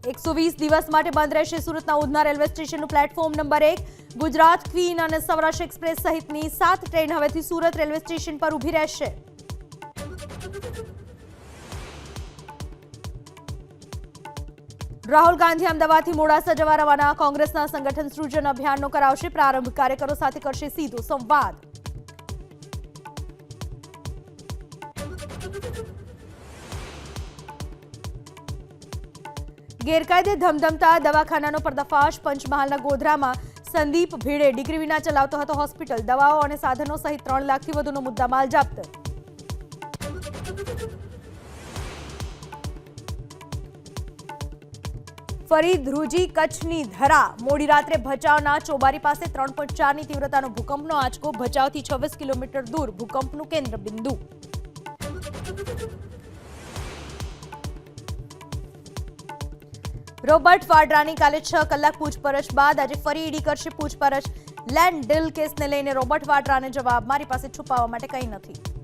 120 દિવસ માટે બંધ રહેશે સુરતના ઉધના રેલવે સ્ટેશનનું પ્લેટફોર્મ નંબર 1. ગુજરાત ક્વીન અને સૌરાષ્ટ્ર એક્સપ્રેસ સહિતની 7 ટ્રેન હવેથી સુરત રેલવે સ્ટેશન પર ઊભી રહેશે. રાહુલ ગાંધી અમદાવાદથી મોડાસા જવા રવાના. કોંગ્રેસના સંગઠન સૃજન અભિયાનનો કરાવશે પ્રારંભ. કાર્યકરો સાથે કરશે સીધો સંવાદ. ગેરકાયદે ધમધમતા દવાખાનાનો પર્દાફાશ. પંચમહાલના ગોધરામાં સંદીપ ભીડે ડિગ્રી વિના ચલાવતો હતો હોસ્પિટલ. દવાઓ અને સાધનો સહિત 3 લાખથી વધુનો મુદ્દામાલ જપ્ત. ફરી ધ્રુજી કચ્છની ધરા. મોડી રાત્રે ભચાઉના ચોબારી પાસે 3.4ની તીવ્રતાનો ભૂકંપનો આંચકો. ભચાઉથી 26 કિલોમીટર દૂર ભૂકંપનું કેન્દ્ર બિંદુ. રોબર્ટ વાડ્રાની કાલે 6 કલાક પૂછપરછ બાદ આજે ફરી ઈડી કરશે પૂછપરછ. લેન્ડ ડીલ કેસને લઈને રોબર્ટ વાડ્રાને જવાબ, મારી પાસે છુપાવવા માટે કંઈ નથી.